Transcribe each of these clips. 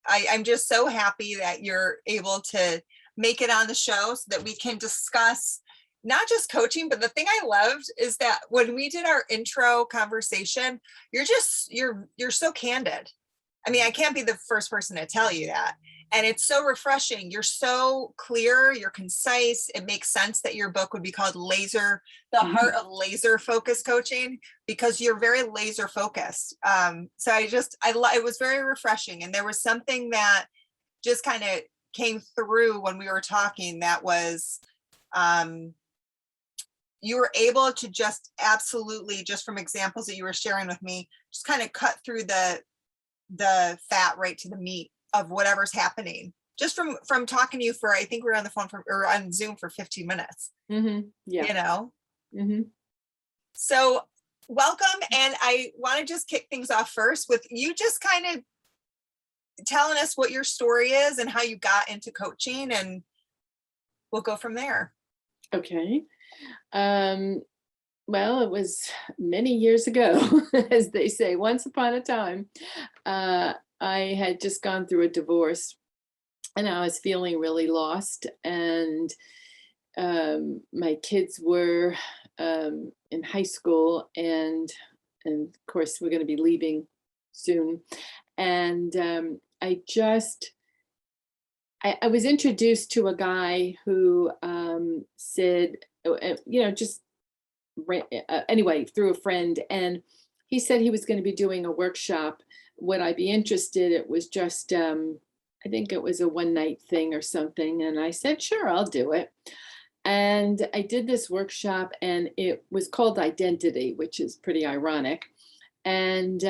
I'm just so happy that you're able to make it on the show so that we can discuss not just coaching, but the thing I loved is that when we did our intro conversation, you're so candid. I mean, I can't be the first person to tell you that. And it's so refreshing. You're so clear, you're concise. It makes sense that your book would be called the Heart of Laser Focused Coaching, because you're very laser focused. So it was very refreshing. And there was something that just kind of came through when we were talking that was, you were able to just absolutely, just from examples that you were sharing with me, just kind of cut through the fat right to the meat of whatever's happening, just from talking to you for, I think we were on the phone or on Zoom for 15 minutes. Yeah. So welcome. And I want to just kick things off first with you just kind of telling us what your story is and how you got into coaching, and we'll go from there. Okay. Well, it was many years ago, as they say, once upon a time. I had just gone through a divorce and I was feeling really lost. And my kids were in high school, and of course, we're going to be leaving soon. And I was introduced to a guy who said, just anyway, through a friend, and he said he was going to be doing a workshop. Would I be interested? It was just, I think it was a one night thing or something. And I said, sure, I'll do it. And I did this workshop, and it was called Identity, which is pretty ironic. And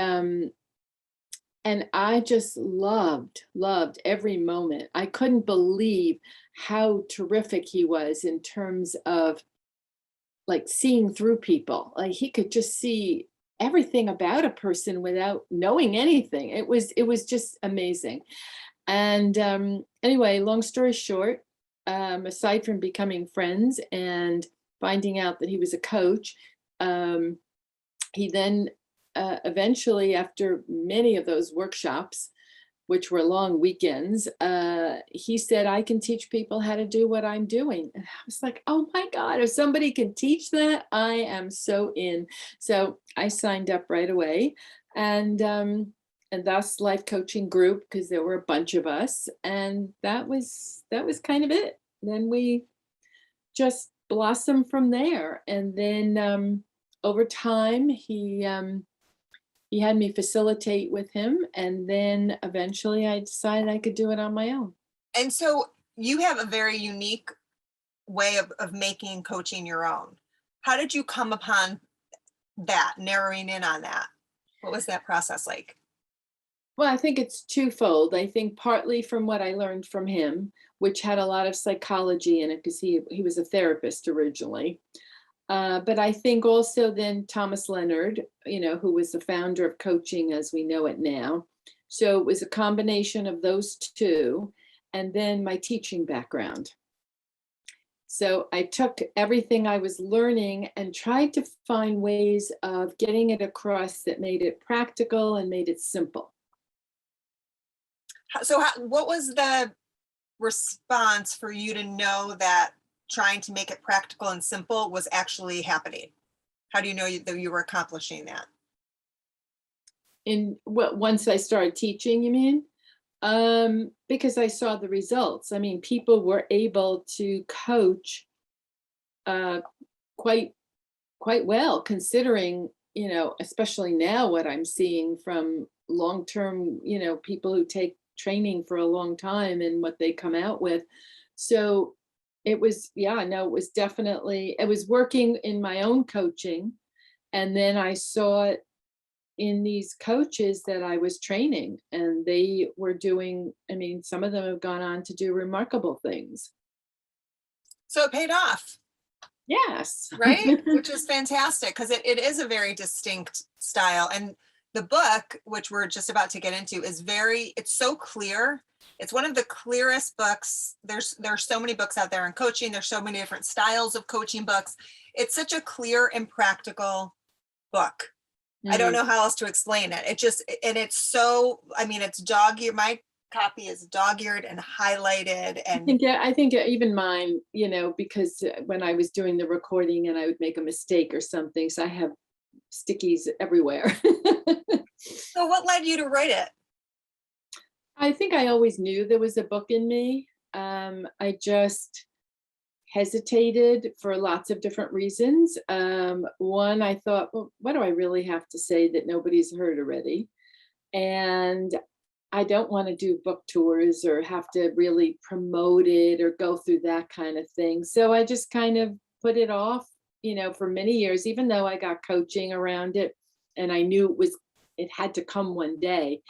I just loved every moment. I couldn't believe how terrific he was in terms of like seeing through people. Like he could just see everything about a person without knowing anything. It was just amazing. And anyway, long story short, aside from becoming friends and finding out that he was a coach, he then eventually, after many of those workshops, which were long weekends, he said, I can teach people how to do what I'm doing. And I was like, oh my God, if somebody can teach that, I am so in. So I signed up right away. And thus Life Coaching Group, because there were a bunch of us. And that was kind of it. Then we just blossomed from there. And then over time, he had me facilitate with him. And then eventually I decided I could do it on my own. And so you have a very unique way of making coaching your own. How did you come upon that, narrowing in on that? What was that process like? Well, I think it's twofold. I think partly from what I learned from him, which had a lot of psychology in it, because he was a therapist originally. But I think also then Thomas Leonard, who was the founder of coaching as we know it now. So it was a combination of those two, and then my teaching background. So I took everything I was learning and tried to find ways of getting it across that made it practical and made it simple. So what was the response for you to know that trying to make it practical and simple was actually happening? How do you know that you were accomplishing that? Once I started teaching, you mean? Because I saw the results. I mean, people were able to coach quite well, considering, especially now what I'm seeing from long-term, people who take training for a long time and what they come out with. So it was, it was definitely, it was working in my own coaching. And then I saw it in these coaches that I was training, and they were doing, some of them have gone on to do remarkable things. So it paid off. Yes. Right? Which is fantastic, because it is a very distinct style. And the book, which we're just about to get into, it's so clear. It's one of the clearest books. There's so many books out there in coaching. There's so many different styles of coaching books. It's such a clear and practical book. I don't know how else to explain it. It's so, it's dog ear. My copy is dog-eared and highlighted and I think even mine, because when I was doing the recording and I would make a mistake or something, so I have stickies everywhere. so what led you to write it? I think I always knew there was a book in me. I just hesitated for lots of different reasons. One, I thought, well, what do I really have to say that nobody's heard already? And I don't want to do book tours or have to really promote it or go through that kind of thing. So I just kind of put it off, for many years, even though I got coaching around it and I knew it had to come one day.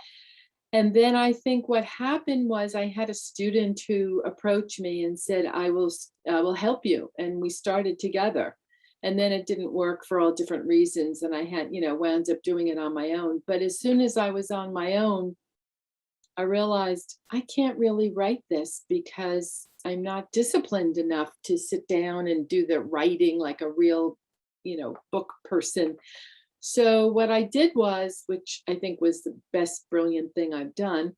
And then I think what happened was I had a student who approached me and said, I will help you. And we started together. And then it didn't work for all different reasons. And I had, wound up doing it on my own. But as soon as I was on my own, I realized I can't really write this because I'm not disciplined enough to sit down and do the writing like a real, book person. So what I did was, which I think was the best brilliant thing I've done,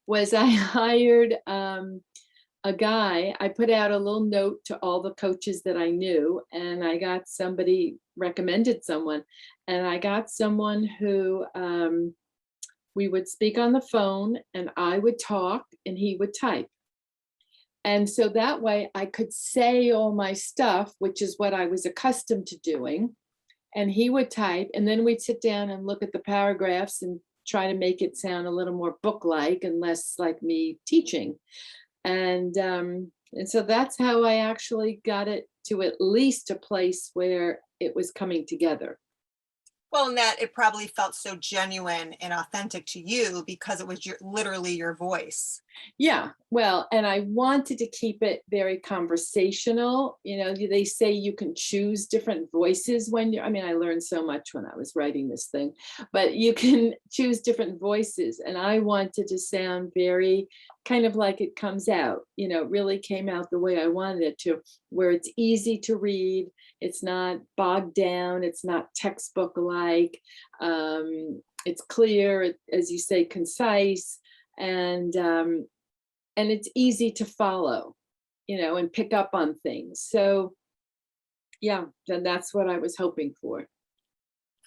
was I hired a guy. I put out a little note to all the coaches that I knew, and I got somebody recommended someone, and I got someone who we would speak on the phone, and I would talk, and he would type. And so that way I could say all my stuff, which is what I was accustomed to doing. And he would type, and then we'd sit down and look at the paragraphs and try to make it sound a little more book-like and less like me teaching. And so that's how I actually got it to at least a place where it was coming together. Well, and that it probably felt so genuine and authentic to you because it was literally your voice. Yeah, well, and I wanted to keep it very conversational. They say you can choose different voices I mean, I learned so much when I was writing this thing, but you can choose different voices. And I wanted to sound very kind of like it comes out, it really came out the way I wanted it to, where it's easy to read. It's not bogged down. It's not textbook like. It's clear, as you say, concise. And it's easy to follow, and pick up on things. So yeah, then that's what I was hoping for.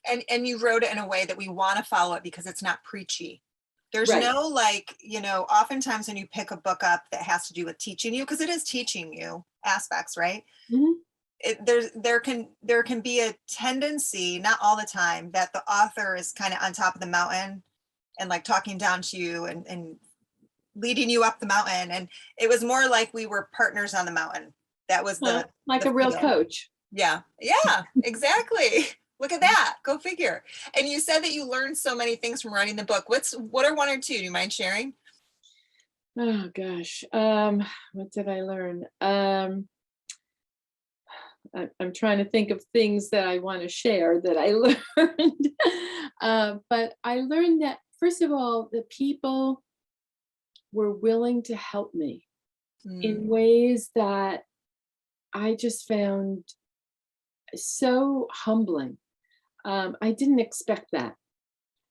And you wrote it in a way that we want to follow it because it's not preachy. There's Right. no oftentimes when you pick a book up that has to do with teaching you, because it is teaching you aspects, right? Mhm. There can be a tendency, not all the time, that the author is kind of on top of the mountain and like talking down to you and leading you up the mountain. And it was more like we were partners on the mountain. That was Like the a real feel. coach. Yeah. Yeah, exactly. Look at that. Go figure. And you said that you learned so many things from writing the book. What are one or two? Do you mind sharing? Oh gosh. What did I learn? I'm trying to think of things that I want to share that I learned. But I learned that, first of all, the people were willing to help me in Mm, ways that I just found so humbling. I didn't expect that,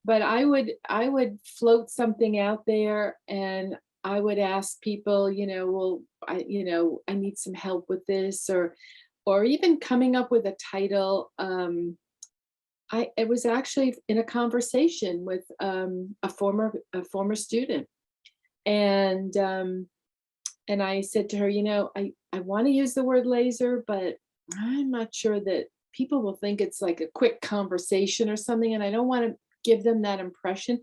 but I would float something out there, and I would ask people, well, I need some help with this, or even coming up with a title. It was actually in a conversation with a former student, and I said to her, I want to use the word laser, but I'm not sure that people will think it's like a quick conversation or something, and I don't want to give them that impression.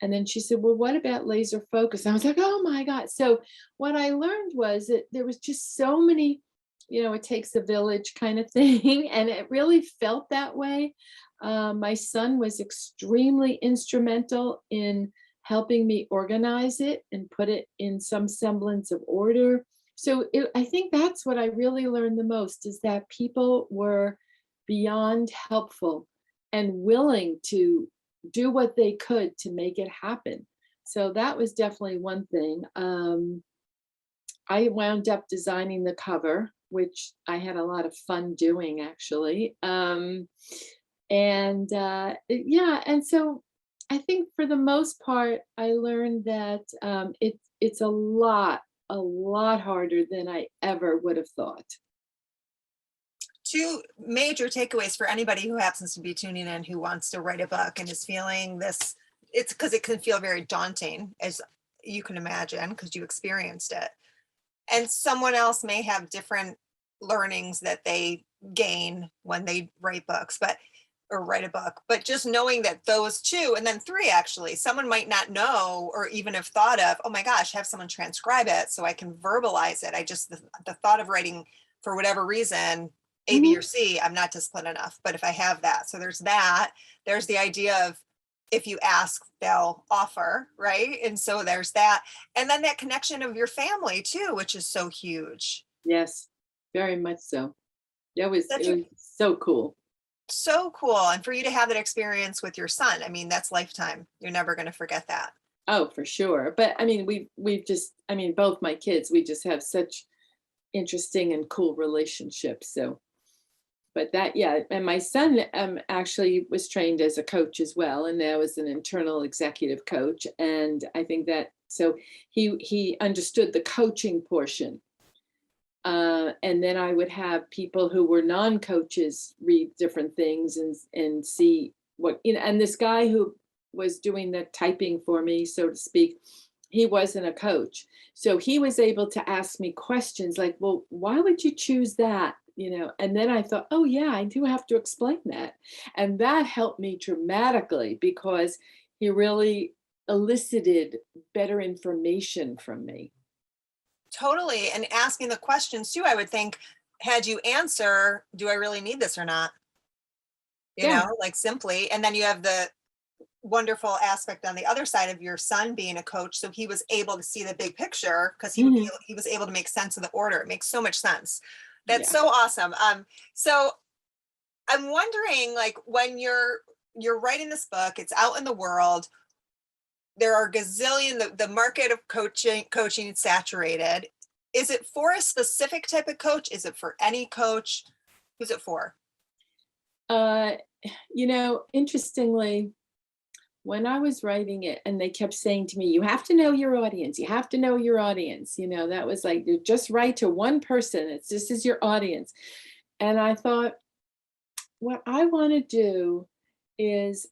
And then she said, well, what about laser focus? I was like, oh my God. So what I learned was that there was just so many, it takes a village kind of thing. And it really felt that way. My son was extremely instrumental in helping me organize it and put it in some semblance of order. So I think that's what I really learned the most, is that people were beyond helpful and willing to do what they could to make it happen. So that was definitely one thing. I wound up designing the cover, which I had a lot of fun doing, actually. Yeah, and so I think for the most part, I learned that it's a lot harder than I ever would have thought. Two major takeaways for anybody who happens to be tuning in who wants to write a book and is feeling this. It's because it can feel very daunting, as you can imagine, because you experienced it. And someone else may have different learnings that they gain when they write books, but or write a book. But just knowing that those two, and then three actually, someone might not know or even have thought of, oh my gosh, have someone transcribe it so I can verbalize it. I just the thought of writing for whatever reason, A, B, or Mhm. C, I'm not disciplined enough. But if I have that, so there's that. There's the idea of if you ask, they'll offer, right? And so there's that. And then that connection of your family too, which is so huge. Yes, very much so. Such It a was so cool. so cool. And for you to have that experience with your son, I mean, that's lifetime. You're never going to forget that. Oh, for sure. But I mean, we've just, I mean, both my kids, we just have such interesting and cool relationships. So, but that, yeah, and my son actually was trained as a coach as well, and now is an internal executive coach. And I think that so he understood the coaching portion. And then I would have people who were non-coaches read different things and see what, you know, and this guy who was doing the typing for me, so to speak, he wasn't a coach. So he was able to ask me questions like, well, why would you choose that? You know, and then I thought, oh yeah, I do have to explain that. And that helped me dramatically because he really elicited better information from me. Totally. And asking the questions too, I would think, had you answer, do I really need this or not? You Yeah. know, like simply. And then you have the wonderful aspect on the other side of your son being a coach. So he was able to see the big picture because Mhm. he was able to make sense of the order. It makes so much sense. That's Yeah. so awesome. So I'm wondering, like, when you're writing this book, it's out in the world. There are gazillion the market of coaching is saturated. Is it for a specific type of coach? Is it for any coach? Who's it for? Uh, interestingly, when I was writing it and they kept saying to me, you have to know your audience, you have to know your audience, that was like, you just write to one person. This is your audience. And I thought, what I want to do is,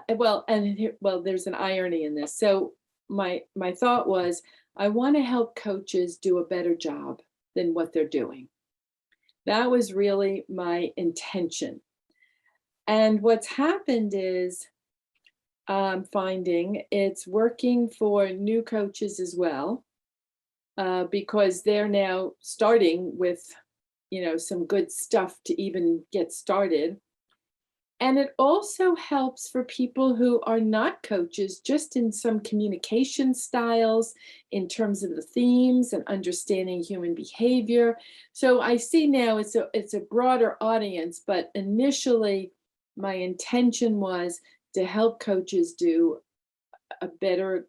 there's an irony in this. So my thought was, I want to help coaches do a better job than what they're doing. That was really my intention. And what's happened is I'm finding it's working for new coaches as well, because they're now starting with, some good stuff to even get started. And it also helps for people who are not coaches, just in some communication styles, in terms of the themes and understanding human behavior. So I see now it's a broader audience, but initially my intention was to help coaches do a better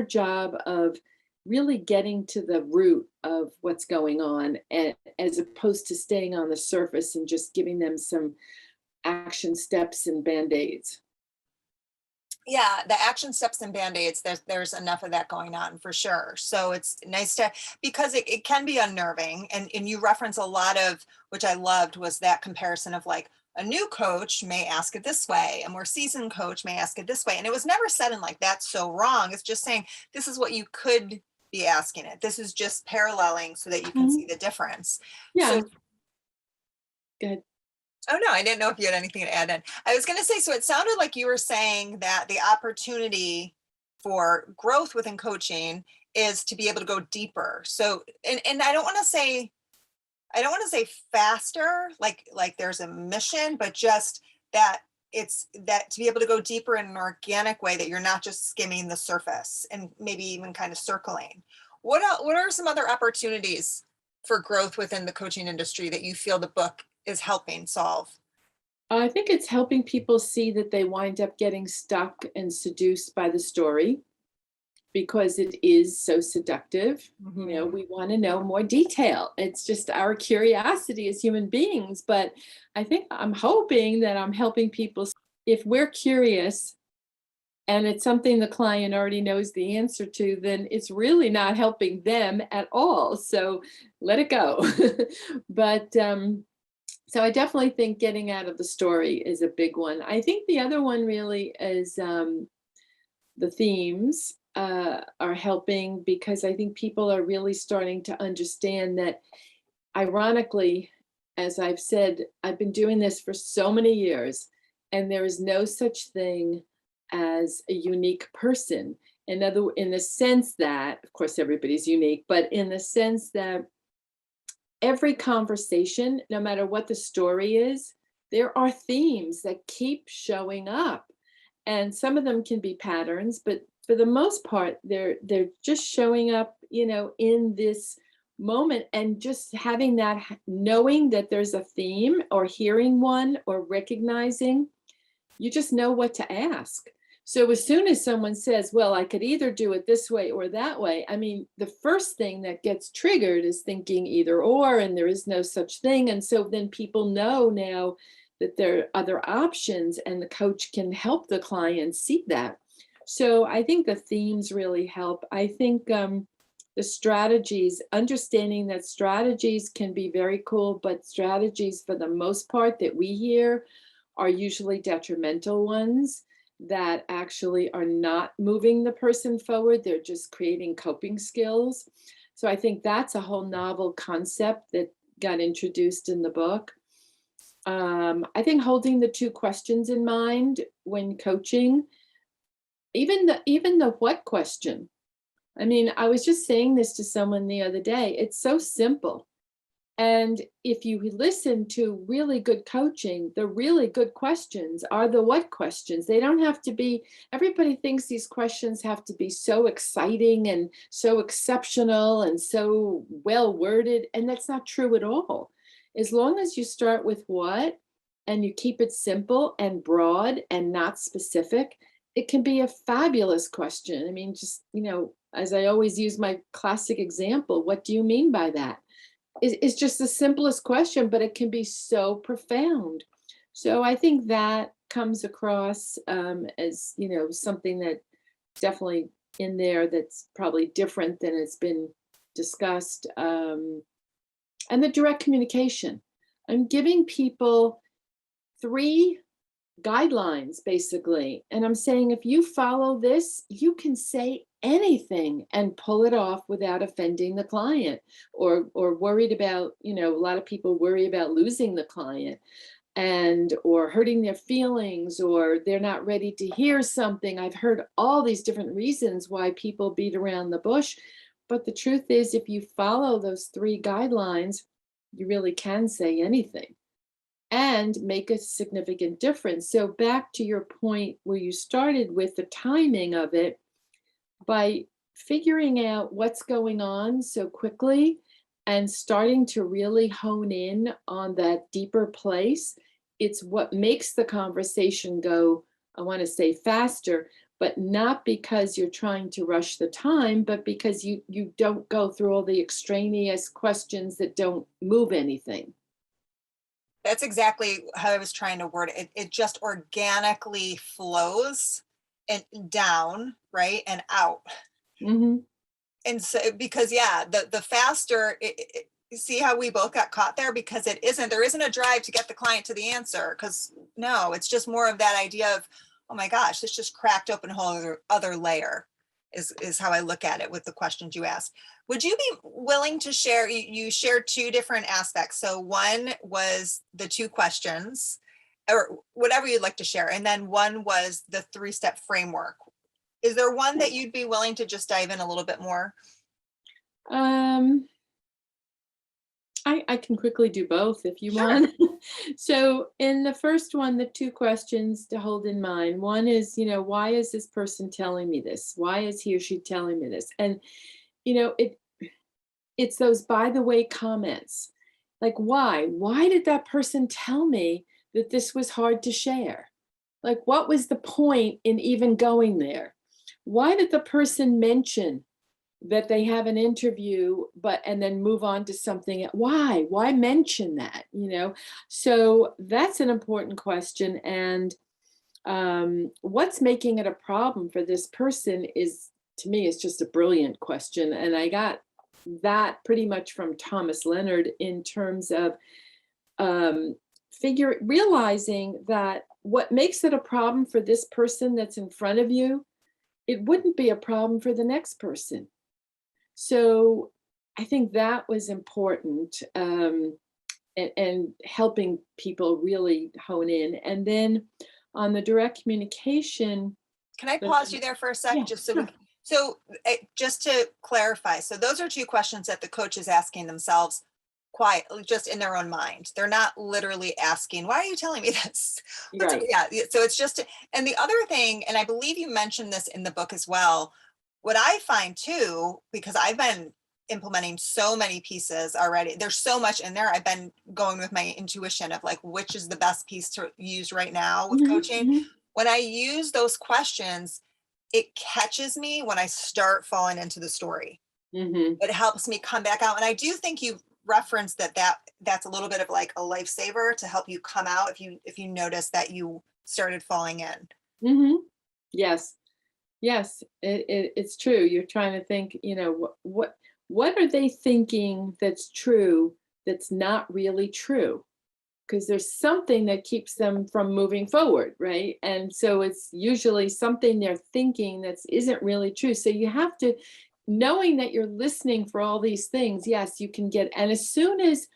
job of really getting to the root of what's going on, and as opposed to staying on the surface and just giving them some action steps and band-aids. Yeah, the action steps and band-aids, there's enough of that going on for sure. So it's nice to, because it can be unnerving. And you reference a lot of, which I loved, was that comparison of like a new coach may ask it this way, a more seasoned coach may ask it this way. And it was never said in like, that's so wrong. It's just saying, this is what you could be asking it. This is just paralleling so that you can see Mhm. the difference. So Yeah, good. oh no, I didn't know if you had anything to add in. I was going to say, so it sounded like you were saying that the opportunity for growth within coaching is to be able to go deeper. So, and I don't want to say faster, like there's a mission, but just that it's that to be able to go deeper in an organic way, that you're not just skimming the surface and maybe even kind of circling. What are some other opportunities for growth within the coaching industry that you feel the book is helping solve? I think it's helping people see that they wind up getting stuck and seduced by the story because it is so seductive. Mhm. We want to know more detail. It's just our curiosity as human beings. But I'm hoping that I'm helping people. If we're curious, and it's something the client already knows the answer to, then it's really not helping them at all. So let it go. But so I definitely think getting out of the story is a big one. I think the other one really is the themes are helping, because I think people are really starting to understand that, ironically, as I've said, I've been doing this for so many years, and there is no such thing as a unique person. In the sense that, of course, everybody's unique, but in the sense that every conversation, no matter what the story is, there are themes that keep showing up. And some of them can be patterns, but for the most part, they're just showing up, in this moment, and just having that, knowing that there's a theme, or hearing one, or recognizing, you just know what to ask. So as soon as someone says, well, I could either do it this way or that way, I mean, the first thing that gets triggered is thinking either or, and there is no such thing. And so then people know now that there are other options, and the coach can help the client see that. So I think the themes really help. I think the strategies, understanding that strategies can be very cool, but strategies, for the most part, that we hear are usually detrimental ones that actually are not moving the person forward. They're just creating coping skills. So I think that's a whole novel concept that got introduced in the book. I think holding the two questions in mind when coaching, even the what question. I mean, I was just saying this to someone the other day. It's so simple. And if you listen to really good coaching, the really good questions are the what questions. They don't have to be, everybody thinks these questions have to be so exciting and so exceptional and so well worded. And that's not true at all. As long as you start with what, and you keep it simple and broad and not specific, it can be a fabulous question. I mean, just, as I always use my classic example, what do you mean by that? It's just the simplest question, but it can be so profound. So I think that comes across as, something that definitely in there that's probably different than it's been discussed. And the direct communication. I'm giving people 3 guidelines, basically. And I'm saying, if you follow this, you can say anything and pull it off without offending the client, or worried about, a lot of people worry about losing the client, or hurting their feelings, or they're not ready to hear something. I've heard all these different reasons why people beat around the bush. But the truth is, if you follow those 3 guidelines, you really can say anything and make a significant difference. So back to your point where you started with the timing of it, by figuring out what's going on so quickly and starting to really hone in on that deeper place, it's what makes the conversation go, I want to say, faster, but not because you're trying to rush the time, but because you don't go through all the extraneous questions that don't move anything. That's exactly how I was trying to word it. It just organically flows and down, right, and out. Mm-hmm. And so, because the faster, see how we both got caught there, because there isn't a drive to get the client to the answer. Because no, it's just more of that idea of, oh my gosh, this just cracked open a whole other layer. Is how I look at it with the questions you asked. Would you be willing to share? You shared 2 different aspects. So one was the 2 questions, or whatever you'd like to share, and then one was the 3-step framework. Is there one that you'd be willing to just dive in a little bit more? I can quickly do both if you want. So in the first one, the 2 questions to hold in mind. One is, why is this person telling me this? Why is he or she telling me this? And, it's those by the way comments. Like, why? Why did that person tell me that this was hard to share? Like, what was the point in even going there? Why did the person mention that they have an interview, and then move on to something? Why mention that? So that's an important question. And What's making it a problem for this person is, to me, is just a brilliant question. And I got that pretty much from Thomas Leonard in terms of realizing that what makes it a problem for this person that's in front of you, it wouldn't be a problem for the next person. So I think that was important, and helping people really hone in. And then on the direct communication, Can I the, pause you there for a sec? yeah, Just so sure. just to clarify, so those are two questions that the coach is asking themselves quietly, just in their own mind. They're not literally asking, why are you telling me this? Right. So it's just, and the other thing, and I believe you mentioned this in the book as well, what I find too, because I've been implementing so many pieces already, there's so much in there. I've been going with my intuition of like, which is the best piece to use right now with Mhm, coaching. mhm, When I use those questions, it catches me when I start falling into the story. mhm. It helps me come back out. And I do think you referenced that's a little bit of like a lifesaver to help you come out if you notice that you started falling in. Mhm. Yes. Yes, it's true. You're trying to think, what are they thinking that's true that's not really true? Because there's something that keeps them from moving forward, right? And so it's usually something they're thinking that isn't really true. So you have to, knowing that you're listening for all these things, yes, you can get, and as soon as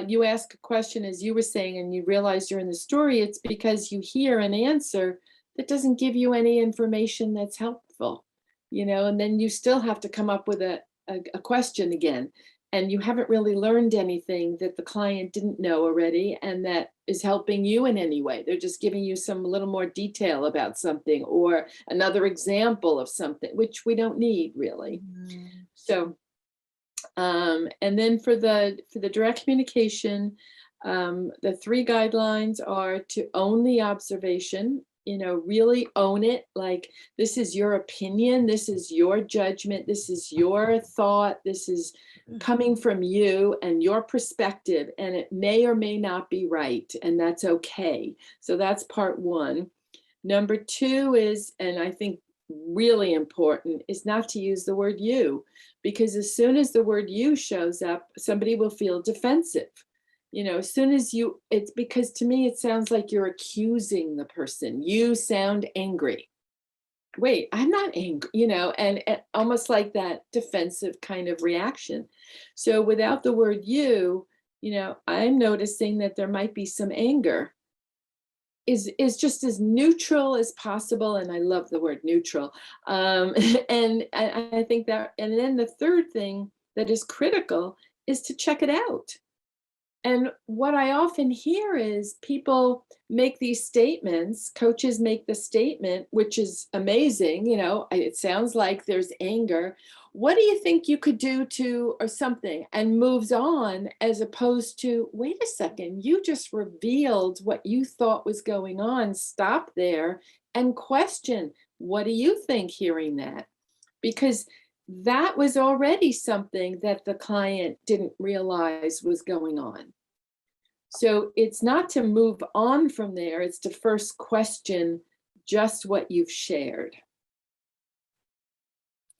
you ask a question, as you were saying, and you realize you're in the story, it's because you hear an answer that doesn't give you any information that's helpful, and then you still have to come up with a question again. And you haven't really learned anything that the client didn't know already and that is helping you in any way. They're just giving you some little more detail about something or another example of something, which we don't need really. Mhm. So and then for the direct communication, the three guidelines are to own the observation, really own it. Like, this is your opinion, this is your judgment, this is your thought, this is coming from you and your perspective, and it may or may not be right, and that's okay. So that's part one. Number two is, and I think really important, is not to use the word you, because as soon as the word you shows up, somebody will feel defensive. As soon as it's because to me, it sounds like you're accusing the person. You sound angry. Wait, I'm not angry, and almost like that defensive kind of reaction. So without the word you, I'm noticing that there might be some anger is just as neutral as possible, and I love the word neutral. And I think that, and then the third thing that is critical is to check it out. And what I often hear is people make these statements, coaches make the statement, which is amazing. It sounds like there's anger. What do you think you could do to, or something, and moves on, as opposed to, wait a second, you just revealed what you thought was going on. Stop there and question, what do you think hearing that? Because that was already something that the client didn't realize was going on. So it's not to move on from there, it's to first question just what you've shared.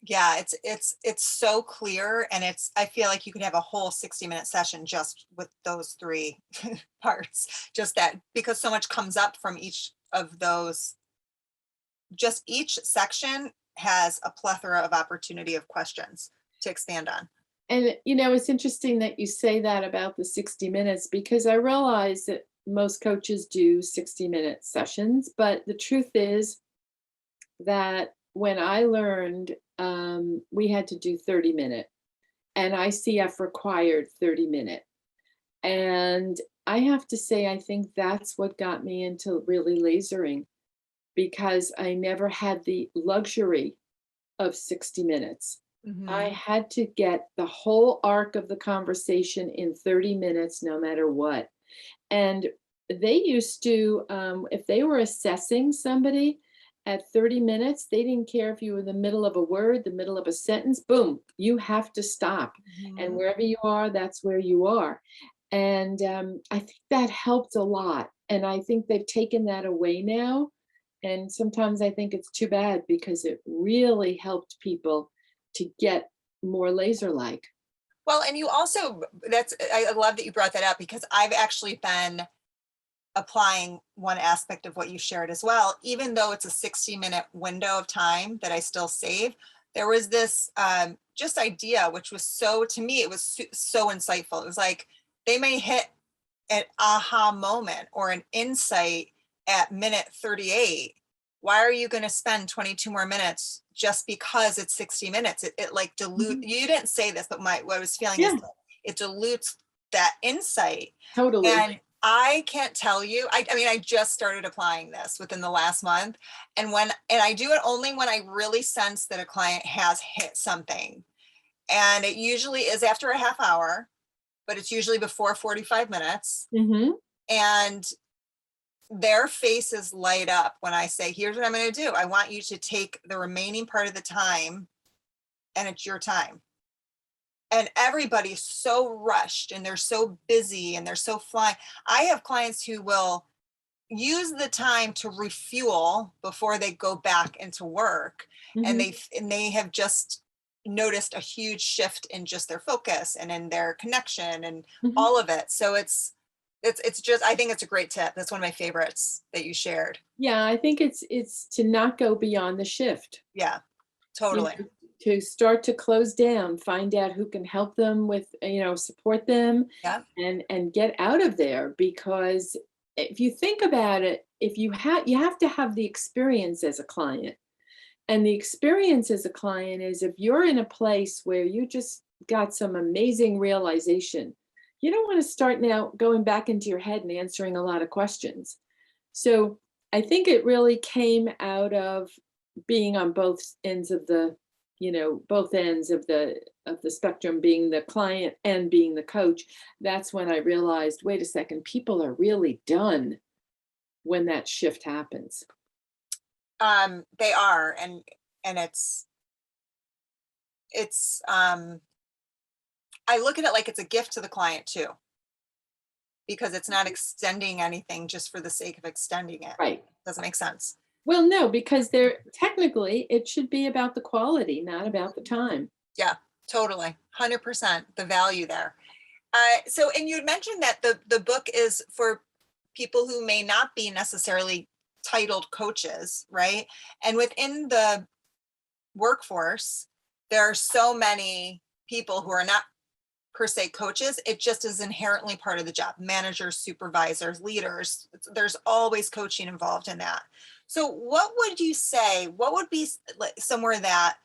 Yeah, it's so clear, and I feel like you could have a whole 60-minute session just with those three parts. Just that, because so much comes up from each of those, just each section has a plethora of opportunity of questions to expand on. And it's interesting that you say that about the 60 minutes, because I realize that most coaches do 60-minute sessions, but the truth is that when I learned, we had to do 30-minute, and ICF required 30-minute. And I have to say, I think that's what got me into really lasering, because I never had the luxury of 60 minutes. I Mhm. had to get the whole arc of the conversation in 30 minutes, no matter what. And they used to, if they were assessing somebody at 30 minutes, they didn't care if you were in the middle of a word, the middle of a sentence, boom, you have to stop. And Mhm. wherever you are, that's where you are. And I think that helped a lot. And I think they've taken that away now. And sometimes I think it's too bad because it really helped people to get more laser-like. Well, and you also, I love that you brought that up because I've actually been applying one aspect of what you shared as well, even though it's a 60-minute window of time that I still save. There was this just idea, which was so, to me, it was so insightful. It was like they may hit an aha moment or an insight at minute 38. Why are you going to spend 22 more minutes just because it's 60 minutes? It like dilute, Mhm. you didn't say this, but what I was feeling is Yeah, that it dilutes that insight. totally. And I can't tell you, I mean, I just started applying this within the last month. And I do it only when I really sense that a client has hit something. And it usually is after a half hour, but it's usually before 45 minutes. Mhm. And their faces light up when I say, here's what I'm going to do. I want you to take the remaining part of the time and it's your time. And everybody's so rushed and they're so busy and they're so flying. I have clients who will use the time to refuel before they go back into work. And Mhm. they have just noticed a huge shift in just their focus and in their connection and Mhm. all of it. So it's just, I think it's a great tip. That's one of my favorites that you shared. Yeah, I think it's to not go beyond the shift. Yeah, You totally. know, to start to close down, find out who can help them with, support them Yeah. and get out of there because if you think about it, if you have to have the experience as a client. And the experience as a client is if you're in a place where you just got some amazing realization, you don't want to start now going back into your head and answering a lot of questions. So I think it really came out of being on both ends of both ends of the spectrum, being the client and being the coach. That's when I realized, wait a second, people are really done when that shift happens. They are, and it's I look at it like it's a gift to the client too, because it's not extending anything just for the sake of extending it. Right. Doesn't make sense. Well, no, because they're technically it should be about the quality, not about the time. Yeah, totally. 100% the value there. So, and you had mentioned that the book is for people who may not be necessarily titled coaches, right? And within the workforce, there are so many people who are not per se coaches. It just is inherently part of the job. Managers, supervisors, leaders, there's always coaching involved in that. So what would you say, what would be somewhere that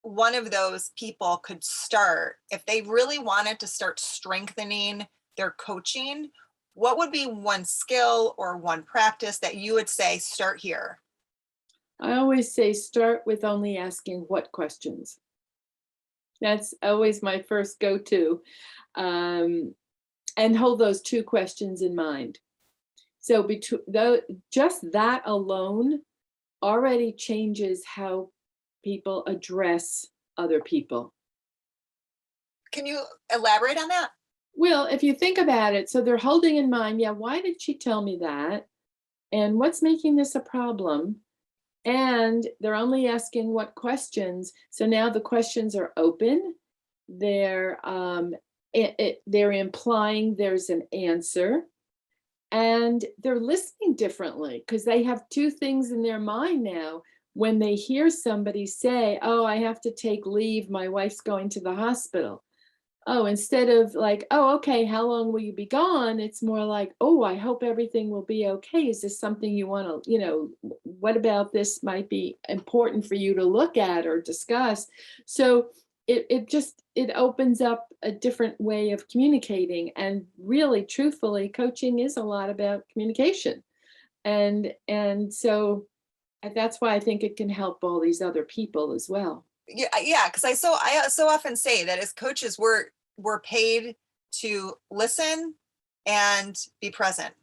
one of those people could start if they really wanted to start strengthening their coaching? What would be one skill or one practice that you would say start here? I always say start with only asking what questions. That's always my first go-to. Um, and hold those two questions in mind. So between though just that alone already changes how people address other people. Can you elaborate on that? Well, if you think about it, so they're holding in mind, yeah, why did she tell me that? And what's making this a problem? And they're only asking what questions. So now the questions are open. They're implying there's an answer, and they're listening differently because they have two things in their mind now. When they hear somebody say, "Oh, I have to take leave. My wife's going to the hospital." Oh, instead of like, "Oh, okay, how long will you be gone?" It's more like, "Oh, I hope everything will be okay. Is this something you want to, what about this might be important for you to look at or discuss?" So it opens up a different way of communicating. And really, truthfully, coaching is a lot about communication. And so that's why I think it can help all these other people as well. Yeah, yeah, because I so often say that as coaches, we're paid to listen and be present.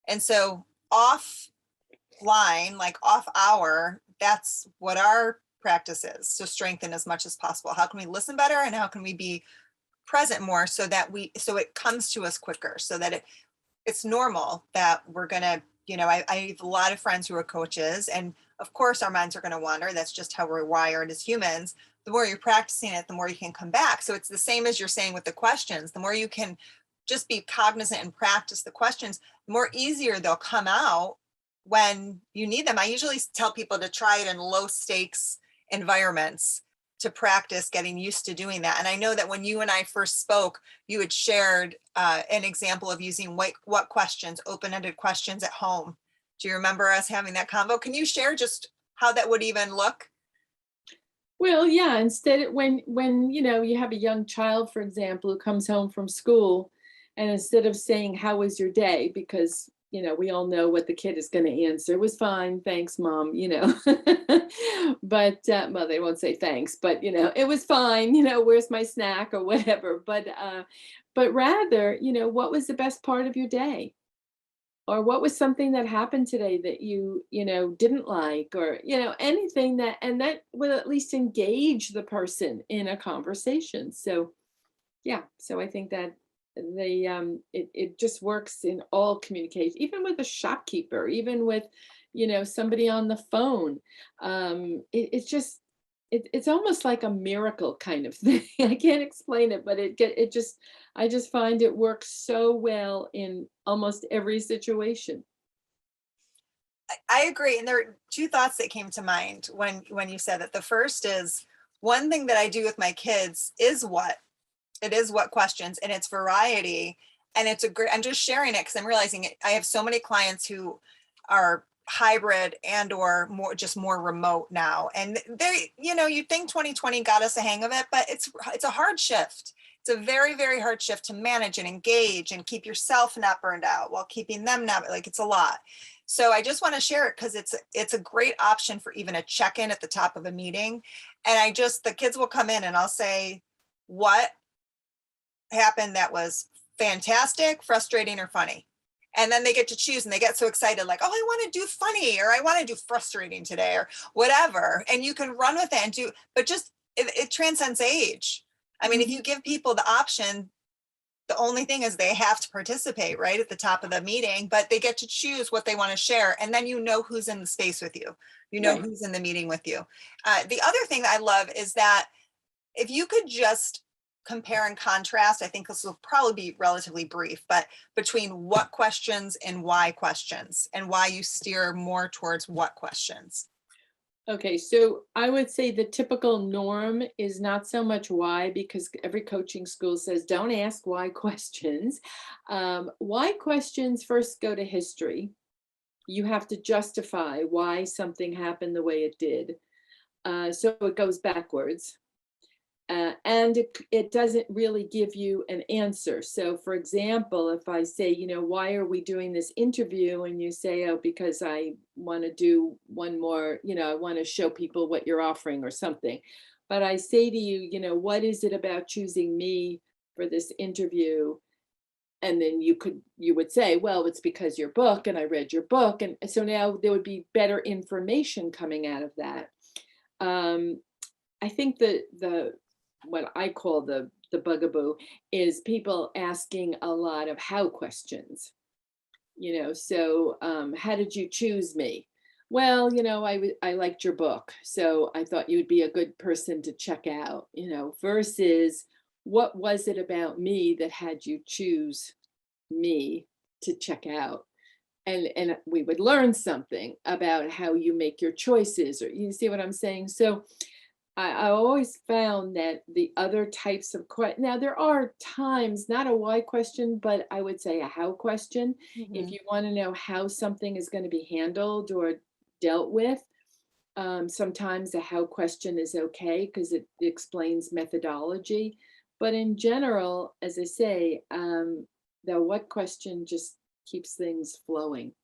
And so offline, like off hour, that's what our practice is to strengthen as much as possible. How can we listen better and how can we be present more so that so it comes to us quicker, so that it's normal that we're gonna, I have a lot of friends who are coaches, and of course our minds are gonna wander. That's just how we're wired as humans. The more you're practicing it, the more you can come back. So it's the same as you're saying with the questions. The more you can just be cognizant and practice the questions, the more easier they'll come out when you need them. I usually tell people to try it in low stakes environments to practice getting used to doing that. And I know that when you and I first spoke, you had shared an example of using what questions, open-ended questions at home. Do you remember us having that convo? Can you share just how that would even look? Well, yeah, instead when you have a young child, for example, who comes home from school, and instead of saying, "How was your day?" because we all know what the kid is going to answer. It was fine, thanks, mom. But well, they won't say thanks, but it was fine. Where's my snack or whatever. But rather, what was the best part of your day? Or what was something that happened today that you didn't like, or anything that will at least engage the person in a conversation. So yeah, so I think that it just works in all communication, even with a shopkeeper, even with somebody on the phone. It's just it's almost like a miracle kind of thing. I can't explain it, but I just find it works so well in almost every situation. I agree. And there are two thoughts that came to mind when you said that. The first is, one thing that I do with my kids is what questions, and it's variety. And it's a great, I'm just sharing it because I'm realizing I have so many clients who are hybrid and or more remote now. And they, you think 2020 got us a hang of it, but it's a hard shift. It's a very, very hard shift to manage and engage and keep yourself not burned out while keeping them not, like, it's a lot. So I just want to share it because it's a great option for even a check-in at the top of a meeting. And the kids will come in and I'll say, what happened that was fantastic, frustrating, or funny? And then they get to choose and they get so excited, like, oh, I want to do funny, or I want to do frustrating today, or whatever. And you can run with it and do, but just it transcends age. I mean, if Mhm. you give people the option, the only thing is they have to participate right at the top of the meeting, but they get to choose what they want to share. And then who's in the space with you, Right. who's in the meeting with you. The other thing that I love is that if you could just compare and contrast, I think this will probably be relatively brief, but between what questions and why you steer more towards what questions. Okay, so I would say the typical norm is not so much why, because every coaching school says don't ask why questions. Why questions first go to history. You have to justify why something happened the way it did. So it goes backwards. And it doesn't really give you an answer. So, for example, if I say, why are we doing this interview? And you say, oh, because I want to do one more, I want to show people what you're offering or something. But I say to you, what is it about choosing me for this interview? And then you would say, well, it's because your book, and I read your book. And so now there would be better information coming out of that. Um, I think the what I call the bugaboo is people asking a lot of how questions. So how did you choose me? Well, I liked your book, so I thought you'd be a good person to check out. Versus what was it about me that had you choose me to check out? And we would learn something about how you make your choices, or you see what I'm saying? So I always found that the other types of now there are times, not a why question, but I would say a how question. If Mhm. you want to know how something is going to be handled or dealt with, sometimes a how question is okay because it explains methodology. But in general, as I say, the what question just keeps things flowing.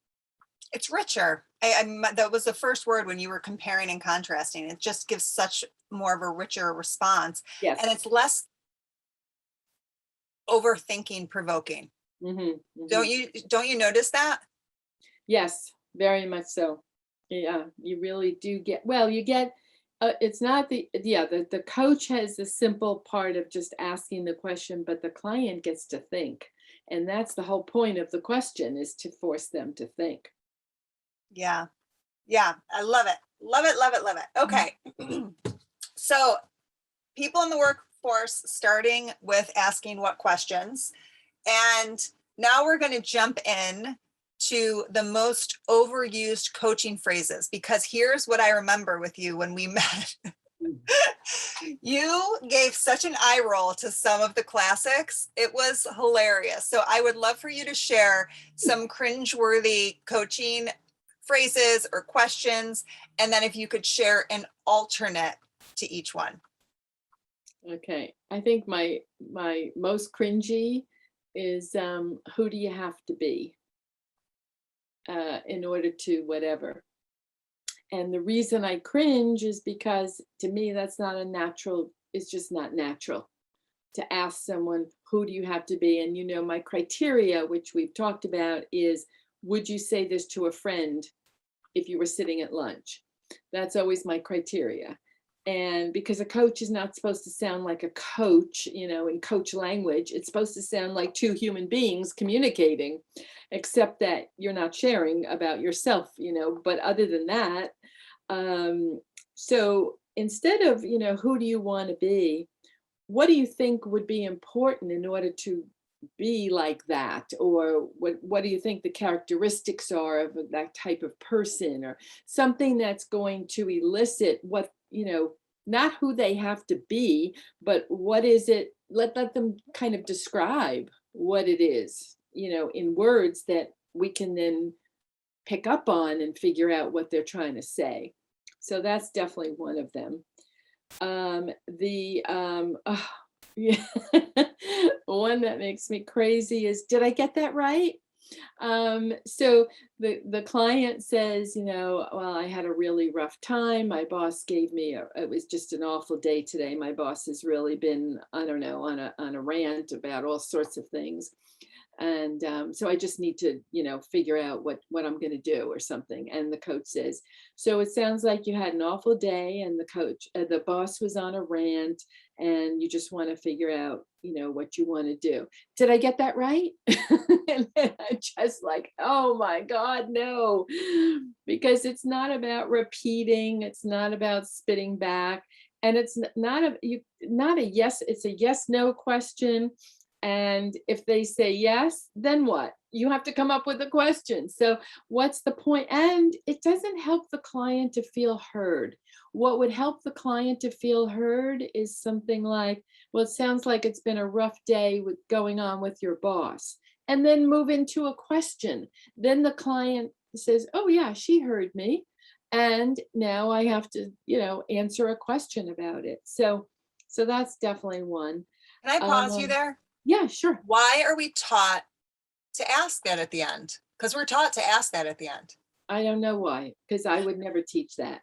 It's richer. That was the first word when you were comparing and contrasting. It just gives such more of a richer response, and Yes. it's less overthinking provoking. Hmm. Don't you notice that? Yes, very much so. Yeah, you really do get, well, you get, it's not the coach has the simple part of just asking the question, but the client gets to think. And that's the whole point of the question, is to force them to think. Yeah. Yeah. I love it. Love it. Love it. Love it. Okay. So people in the workforce, starting with asking what questions. And now we're going to jump in to the most overused coaching phrases, because here's what I remember with you when we met. You gave such an eye roll to some of the classics. It was hilarious. So I would love for you to share some cringe-worthy coaching phrases or questions. And then if you could share an alternate to each one. Okay. I think my most cringy is who do you have to be in order to whatever. And the reason I cringe is because to me that's not a natural, it's just not natural to ask someone, who do you have to be? And my criteria, which we've talked about, is would you say this to a friend if you were sitting at lunch? That's always my criteria. And because a coach is not supposed to sound like a coach, in coach language, it's supposed to sound like two human beings communicating, except that you're not sharing about yourself, but other than that, so instead of, who do you want to be? What do you think would be important in order to be like that? Or what do you think the characteristics are of that type of person, or something that's going to elicit what, not who they have to be, but what is it? Let them kind of describe what it is, in words that we can then pick up on and figure out what they're trying to say. So that's definitely one of them. Yeah, one that makes me crazy is, did I get that right? So the client says, well, I had a really rough time. My boss gave me it was just an awful day today. My boss has really been, I don't know, on a rant about all sorts of things. And so I just need to, figure out what I'm going to do or something. And the coach says, so it sounds like you had an awful day, and the boss was on a rant, and you just want to figure out, what you want to do. Did I get that right? And then I'm just like, oh my God, no, because it's not about repeating. It's not about spitting back. And it's not a yes, it's a yes, no question. And if they say yes, then what? You have to come up with a question. So what's the point? And it doesn't help the client to feel heard. What would help the client to feel heard is something like, well, it sounds like it's been a rough day with going on with your boss. And then move into a question. Then the client says, oh yeah, she heard me. And now I have to, answer a question about it. So that's definitely one. Can I pause you there? Yeah, sure. Why are we taught to ask that at the end? Because we're taught to ask that at the end. I don't know why, because I would never teach that.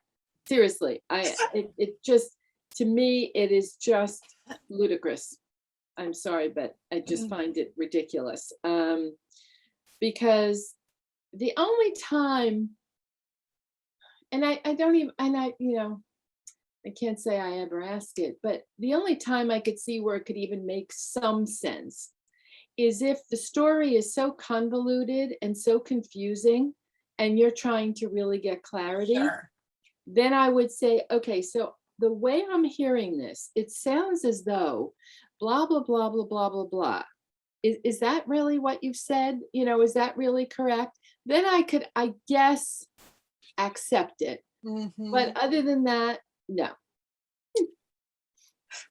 Seriously, it just, to me, it is just ludicrous. I'm sorry, but I just find it ridiculous. Because the only time, and I don't even, and I can't say I ever ask it, but the only time I could see where it could even make some sense is if the story is so convoluted and so confusing and you're trying to really get clarity. Sure. Then I would say, okay, so the way I'm hearing this, it sounds as though blah, blah, blah, blah, blah, blah, blah. Is that really what you've said? Is that really correct? Then I could, I guess, accept it. Mm-hmm. But other than that, no.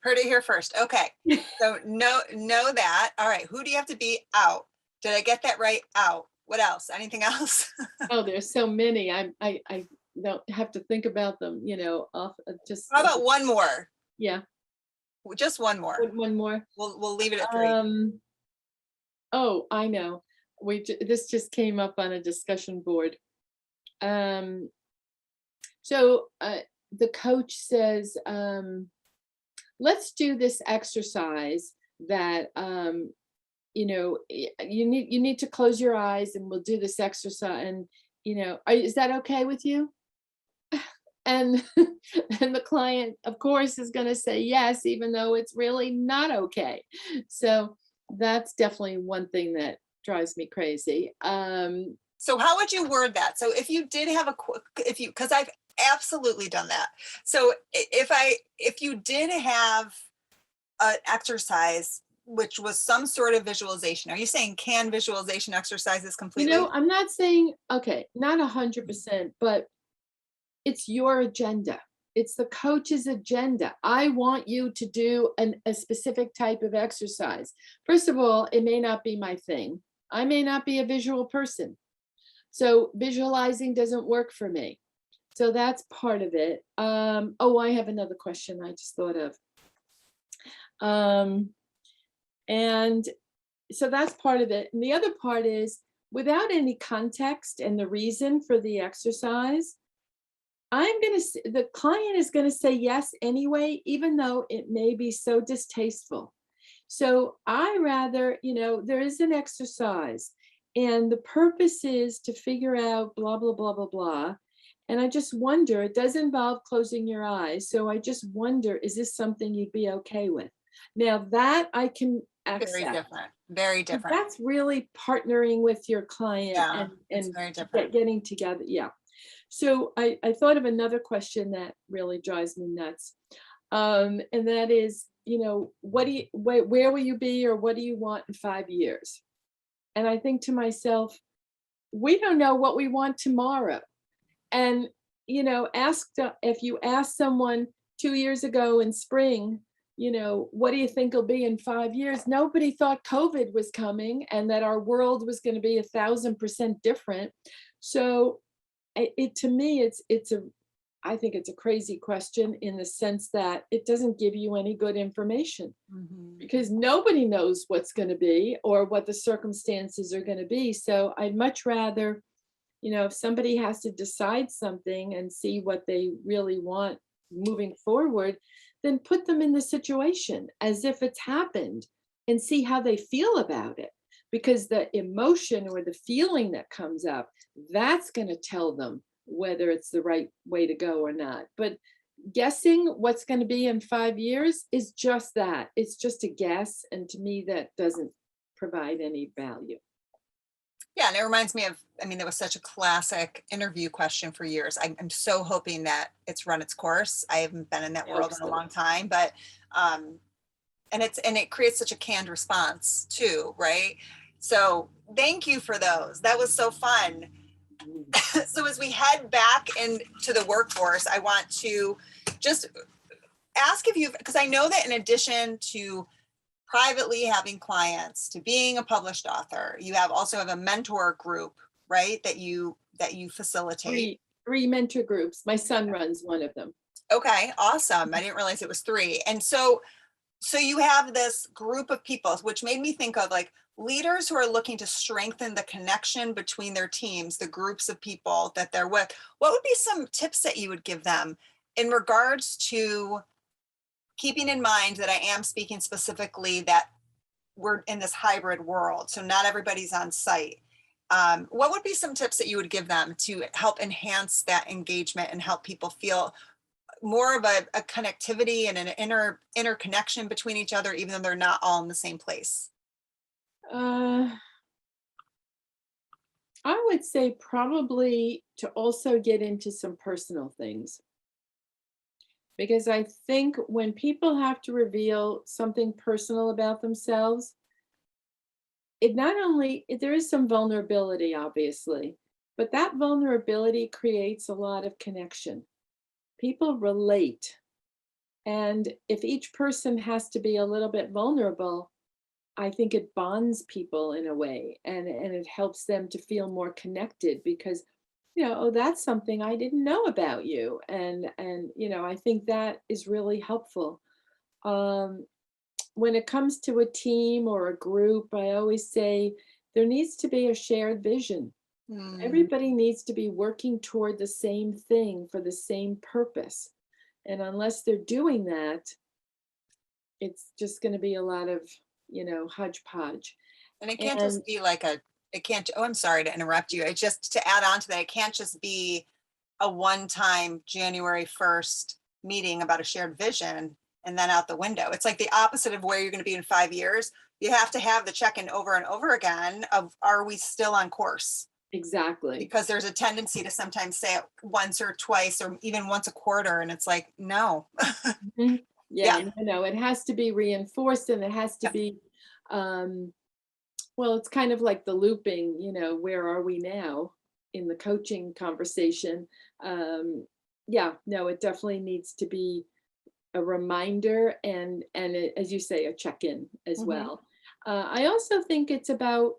Heard it here first. Okay. So know that. All right. Who do you have to be? Out. Did I get that right? Out. What else? Anything else? Oh, there's so many. I don't have to think about them, off just. How about one more? Yeah. Just one more. One more. We'll leave it at 3. Oh, I know. This just came up on a discussion board. So the coach says, let's do this exercise that you need to close your eyes, and we'll do this exercise, and is that okay with you? And and the client, of course, is going to say yes, even though it's really not okay. So That's definitely one thing that drives me crazy. So how would you word that? So if you did have because I've absolutely done that. So if you did have an exercise, which was some sort of visualization, are you saying can visualization exercises completely? I'm not saying, okay, not 100%, but it's your agenda. It's the coach's agenda. I want you to do a specific type of exercise. First of all, it may not be my thing. I may not be a visual person. So visualizing doesn't work for me. So that's part of it. Oh, I have another question I just thought of. Um, and so that's part of it. And the other part is without any context and the reason for the exercise, the client is going to say yes anyway, even though it may be so distasteful. So I rather, there is an exercise and the purpose is to figure out blah, blah, blah, blah, blah. And I just wonder, it does involve closing your eyes. So I just wonder, is this something you'd be okay with? Now that I can Very accept. different. Very But different. that's really partnering with your client Yeah, and it's very different. getting together. Yeah. So I thought of another question that really drives me nuts. And that is, what do you where will you be or what do you want in 5 years? And I think to myself, we don't know what we want tomorrow. And if you ask someone 2 years ago in spring, what do you think will be in 5 years? Nobody thought COVID was coming and that our world was going to be 1,000% different. So to me, I think it's a crazy question in the sense that it doesn't give you any good information Mhm. because nobody knows what's going to be or what the circumstances are going to be. So I'd much rather, if somebody has to decide something and see what they really want moving forward, then put them in the situation as if it's happened and see how they feel about it. Because the emotion or the feeling that comes up, that's going to tell them whether it's the right way to go or not. But guessing what's going to be in 5 years is just that. It's just a guess. And to me, that doesn't provide any value. Yeah, and it reminds me of, I mean, that was such a classic interview question for years. I'm so hoping that it's run its course. I haven't been in that I hope world in a so. long time, but and it creates such a canned response too, right? So thank you for those. That was so fun. Mm. So as we head back into the workforce, I want to just ask if you, because I know that in addition to privately having clients to being a published author, you also have a mentor group, right? That you facilitate. Three mentor groups. My son runs one of them. Okay, awesome. I didn't realize it was three. And so you have this group of people, which made me think of like leaders who are looking to strengthen the connection between their teams, the groups of people that they're with. What would be some tips that you would give them in regards to keeping in mind that I am speaking specifically that we're in this hybrid world, so not everybody's on site. What would be some tips that you would give them to help enhance that engagement and help people feel more of a connectivity and an interconnection between each other, even though they're not all in the same place? Uh, I would say probably to also get into some personal things. Because I think when people have to reveal something personal about themselves, it not only, there is some vulnerability, obviously, but that vulnerability creates a lot of connection. People relate. And if each person has to be a little bit vulnerable, I think it bonds people in a way and it helps them to feel more connected because, oh, that's something I didn't know about you. And I think that is really helpful. Um, when it comes to a team or a group, I always say there needs to be a shared vision. Hmm. Everybody needs to be working toward the same thing for the same purpose. And unless they're doing that, it's just going to be a lot of, hodgepodge. And it can't And just be like it can't, oh, I'm sorry to interrupt you. It's just to add on to that, it can't just be a one-time January 1st meeting about a shared vision. and then out the window. It's like the opposite of where you're going to be in 5 years. You have to have the check-in over and over again of, are we still on course? Exactly. Because there's a tendency to sometimes say it once or twice or even once a quarter, and it's like, no. Mhm. Yeah, Yeah. no, it has to be reinforced, and it has to Yeah. be, well, it's kind of like the looping, where are we now in the coaching conversation? Yeah, no, it definitely needs to be a reminder and as you say, a check-in as Mhm. well. I also think it's about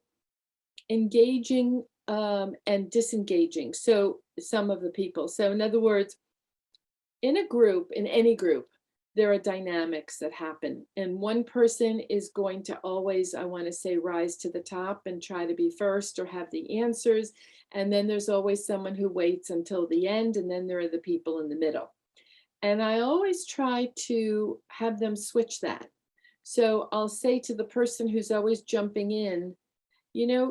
engaging and disengaging. So some of the people. So in other words, in a group, in any group, there are dynamics that happen. And one person is going to always, I want to say, rise to the top and try to be first or have the answers. And then there's always someone who waits until the end. And then there are the people in the middle. And I always try to have them switch that. So I'll say to the person who's always jumping in,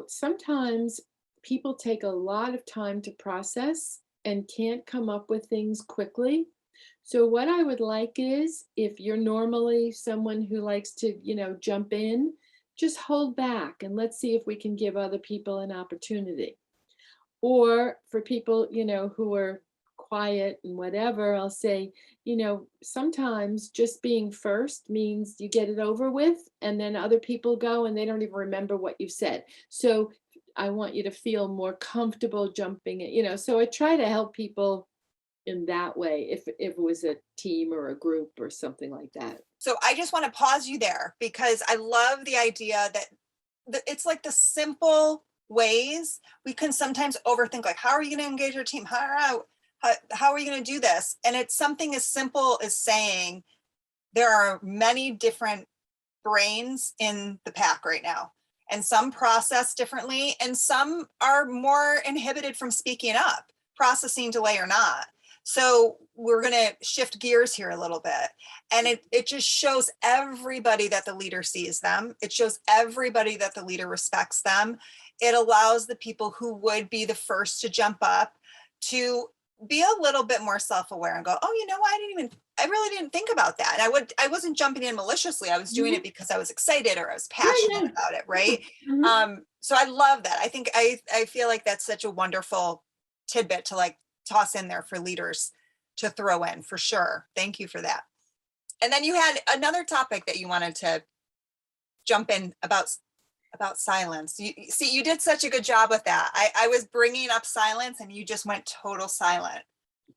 sometimes people take a lot of time to process and can't come up with things quickly. So what I would like is if you're normally someone who likes to, jump in, just hold back and let's see if we can give other people an opportunity. Or for people, who are quiet and whatever, I'll say, sometimes just being first means you get it over with, and then other people go and they don't even remember what you said. So I want you to feel more comfortable jumping in, so I try to help people in that way if it was a team or a group or something like that. So I just want to pause you there because I love the idea that it's like the simple ways we can sometimes overthink, like, how are you going to engage your team? How are you going to do this? And it's something as simple as saying there are many different brains in the pack right now, and some process differently, and some are more inhibited from speaking up, processing delay or not. So we're going to shift gears here a little bit. And it just shows everybody that the leader sees them. It shows everybody that the leader respects them. It allows the people who would be the first to jump up to be a little bit more self-aware and go, oh, you know what? I really didn't think about that. And I wasn't jumping in maliciously. I was doing it Mhm. because I was excited or I was Yeah, passionate yeah, about it. yeah. Right. Mhm. So I love that. I think I feel like that's such a wonderful tidbit to like toss in there for leaders to throw in for sure. Thank you for that. And then you had another topic that you wanted to jump in about silence. See, you did such a good job with that. I was bringing up silence and you just went total silent.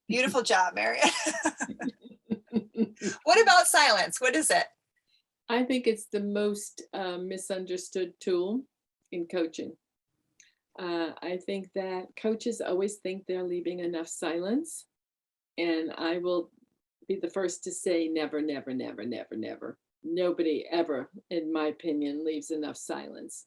Beautiful job, Marion. What about silence? What is it? I think it's the most misunderstood tool in coaching. I think that coaches always think they're leaving enough silence. And I will be the first to say never, never, never, never, never. Nobody ever, in my opinion, leaves enough silence.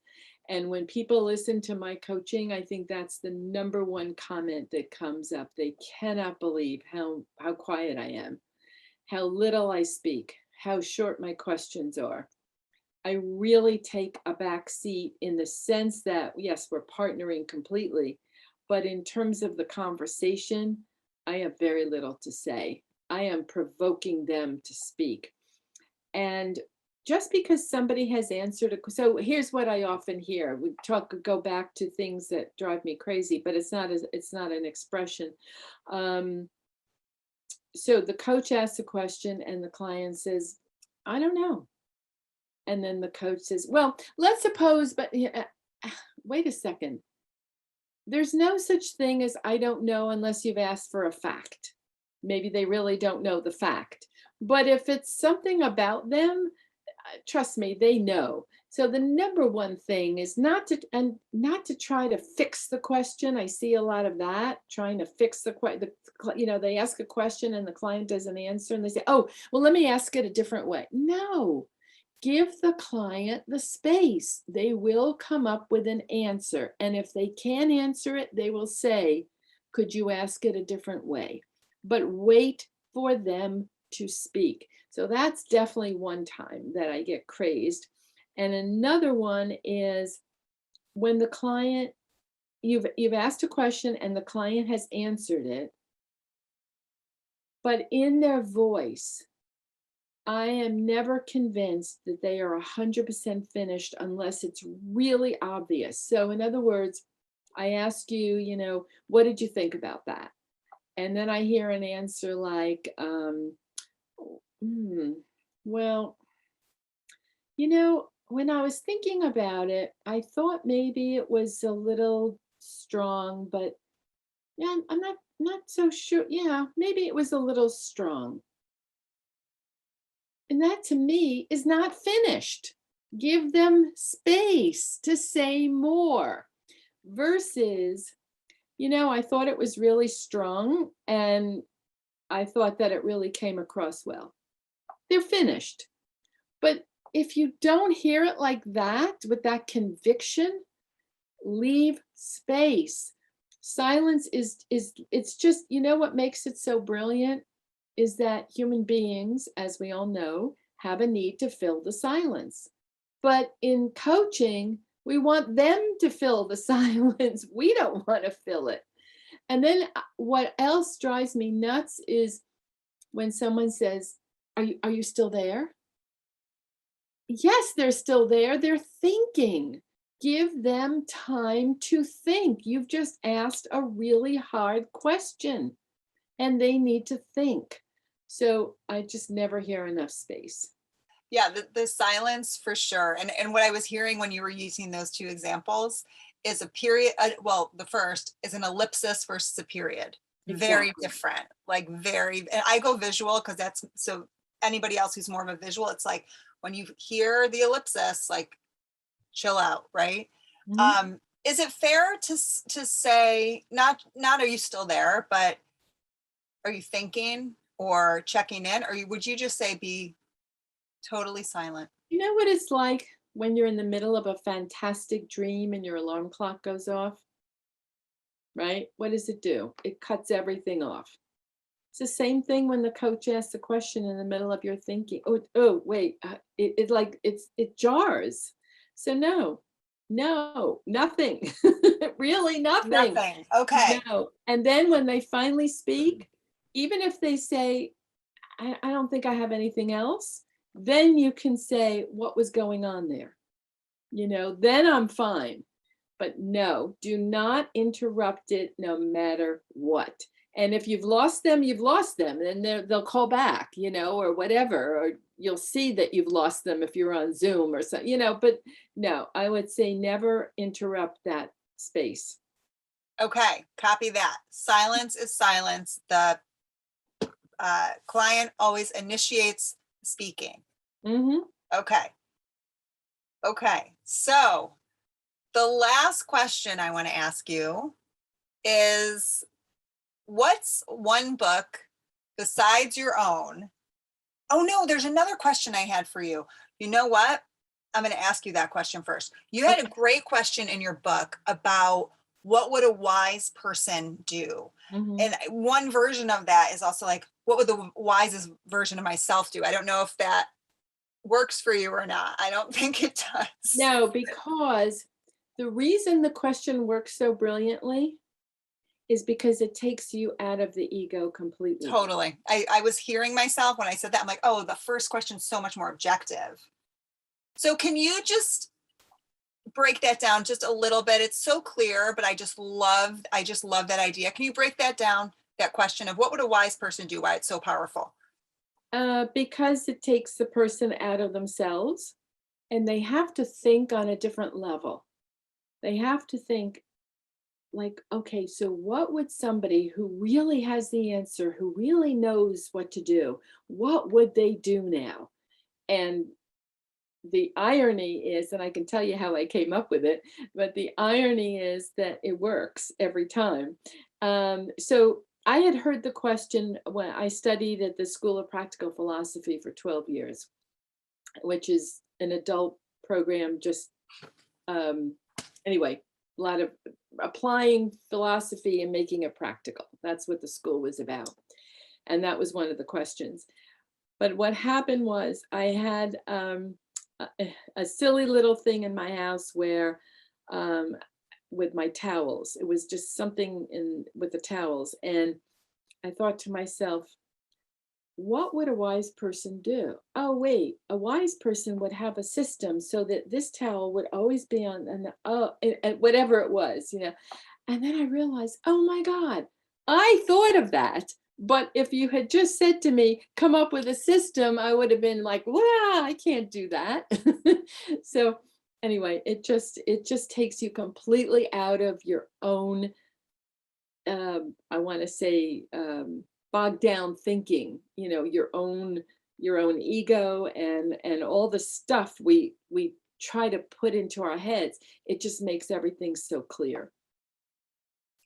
And when people listen to my coaching, I think that's the number one comment that comes up. They cannot believe how quiet I am, how little I speak, how short my questions are. I really take a back seat in the sense that, yes, we're partnering completely, but in terms of the conversation, I have very little to say. I am provoking them to speak. And just because somebody has answered so here's what I often hear. We go back to things that drive me crazy, but it's not an expression. Um, so the coach asks a question and the client says, I don't know. And then the coach says, well, let's suppose, but wait a second. There's no such thing as I don't know unless you've asked for a fact. Maybe they really don't know the fact. But if it's something about them, trust me, they know. So the number one thing is not to try to fix the question. I see a lot of that, trying to fix the question. They ask a question and the client doesn't answer and they say, oh, well, let me ask it a different way. No, give the client the space. They will come up with an answer. And if they can't answer it, they will say, could you ask it a different way? But wait for them to speak. So that's definitely one time that I get crazed. And another one is when the client, you've asked a question and the client has answered it, but in their voice, I am never convinced that they are 100% finished unless it's really obvious. So, in other words, I ask you, what did you think about that? And then I hear an answer like, hmm, well, when I was thinking about it, I thought maybe it was a little strong, but yeah, I'm not so sure. Yeah, maybe it was a little strong. And that to me is not finished. Give them space to say more versus, I thought it was really strong and I thought that it really came across well. They're finished. But if you don't hear it like that, with that conviction, leave space. Silence is it's just, what makes it so brilliant is that human beings, as we all know, have a need to fill the silence. But in coaching, we want them to fill the silence. We don't want to fill it. And then what else drives me nuts is when someone says, are you still there? Yes, they're still there. They're thinking. Give them time to think. You've just asked a really hard question and they need to think. So I just never hear enough space. Yeah, the silence for sure. And what I was hearing when you were using those two examples is a period. Well, the first is an ellipsis versus a period. Very Exactly. different, like and I go visual because that's so anybody else who's more of a visual, it's like when you hear the ellipsis, like chill out, right? Mhm. Is it fair to say not are you still there, but are you thinking or checking in, or would you just say be totally silent? You know what it's like when you're in the middle of a fantastic dream and your alarm clock goes off, right? What does it do? It cuts everything off. It's the same thing when the coach asks a question in the middle of your thinking. Oh, wait. It jars. So no, no, nothing. Really, nothing. Nothing. Okay. No. And then when they finally speak, even if they say, I don't think I have anything else, then you can say what was going on there. Then I'm fine. But no, do not interrupt it no matter what. And if you've lost them, you've lost them. And they'll call back, or whatever. Or you'll see that you've lost them if you're on Zoom or something, But no, I would say never interrupt that space. Okay. Copy that. Silence is silence. The client always initiates speaking. Hmm. Okay. Okay. So the last question I want to ask you is, what's one book besides your own? Oh no, there's another question I had for you. You know what? I'm going to ask you that question first. You had a Okay. great question in your book about what would a wise person do? Hmm. And one version of that is also like, what would the wisest version of myself do? I don't know if that works for you or not. I don't think it does. No, because the reason the question works so brilliantly is because it takes you out of the ego completely. Totally. I was hearing myself when I said that. I'm like, oh, the first question's so much more objective. So can you just break that down just a little bit? It's so clear, but I just love that idea. Can you break that down, that question of what would a wise person do, why it's so powerful? Because it takes the person out of themselves and they have to think on a different level. They have to think, like, okay, so what would somebody who really has the answer, who really knows what to do, what would they do now? And the irony is, and I can tell you how I came up with it, but the irony is that it works every time. So I had heard the question when I studied at the School of Practical Philosophy for 12 years, which is an adult program, just anyway, a lot of applying philosophy and making it practical. That's what the school was about. And that was one of the questions. But what happened was I had a silly little thing in my house where um, with my towels, it was just something in with the towels. And I thought to myself, what would a wise person do? Oh, wait, a wise person would have a system so that this towel would always be on, and and whatever it was, you know. And then I realized, oh my God, I thought of that. But if you had just said to me, come up with a system, I would have been like, wow, I can't do that. So anyway, it just takes you completely out of your own, I want to say, bogged down thinking, you know, your own ego and all the stuff we try to put into our heads. It just makes everything so clear.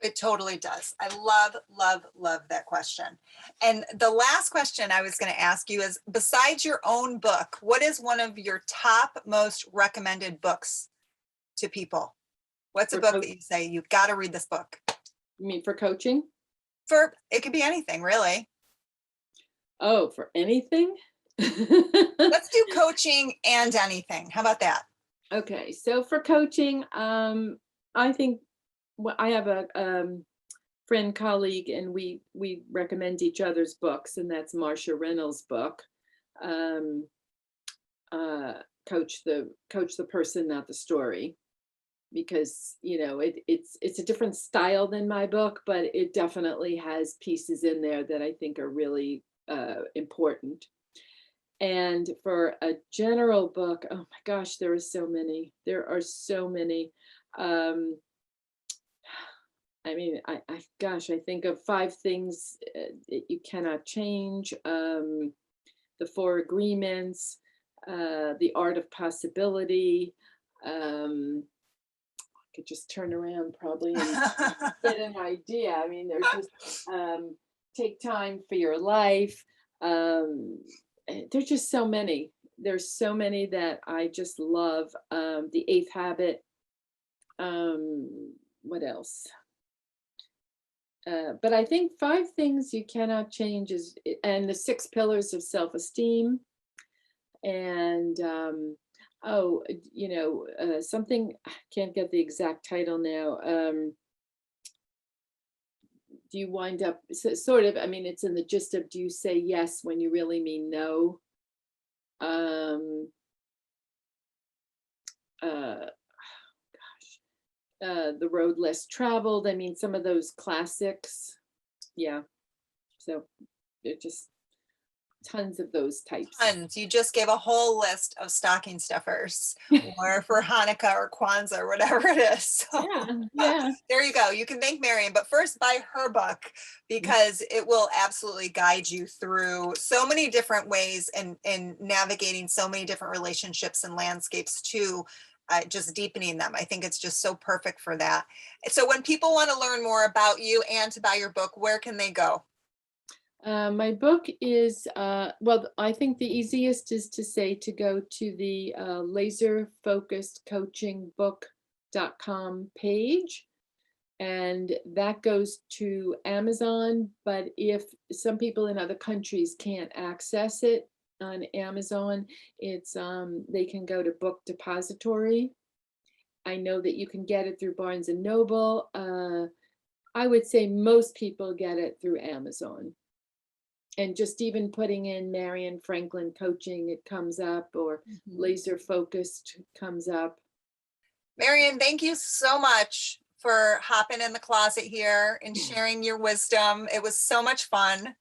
It totally does. I love, love, love that question. And the last question I was going to ask you is, besides your own book, what is one of your top most recommended books to people? What's a For book that you say, you've got to read this book? you mean for coaching? For, it could be anything, really. Oh, for anything? Let's do coaching and anything. How about that? Okay, so for coaching, I think I have a friend colleague, and we recommend each other's books, and that's Marsha Reynolds' book, um, uh, Coach the Person, Not the Story, because you know it's a different style than my book, but it definitely has pieces in there that I think are really important. And for a general book, oh my gosh, there are so many. There are so many. Um, I mean, gosh, I think of five things that you cannot change. The Four Agreements, The Art of Possibility. I could just turn around probably and get an idea. I mean, they're just Take Time for Your Life. There's just so many. There's so many that I just love. The Eighth Habit. What else? But I think Five Things You Cannot Change and the Six Pillars of Self-Esteem. And something, I can't get the exact title now. Do you wind up sort of, I mean, it's in the gist of, do you say yes when you really mean no? Um, uh, The Road Less Traveled. I mean, some of those classics. Yeah. So they're just tons of those types. Tons. You just gave a whole list of stocking stuffers, or for Hanukkah or Kwanzaa or whatever it is. So Yeah. there you go. You can thank Marion, but first buy her book, because it will absolutely guide you through so many different ways in navigating so many different relationships and landscapes too. Just deepening them. I think it's just so perfect for that. So when people want to learn more about you and to buy your book, where can they go? My book is, well, I think the easiest is to say to go to the laserfocusedcoachingbook.com page, and that goes to Amazon. But if some people in other countries can't access it on Amazon, it's they can go to Book Depository. I know that you can get it through Barnes and Noble. I would say most people get it through Amazon. And just even putting in Marion Franklin coaching, it comes up, or laser focused comes up. Marion, thank you so much for hopping in the closet here and sharing your wisdom. It was so much fun.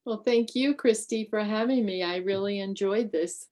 Well, thank you, Christy, for having me. I really enjoyed this.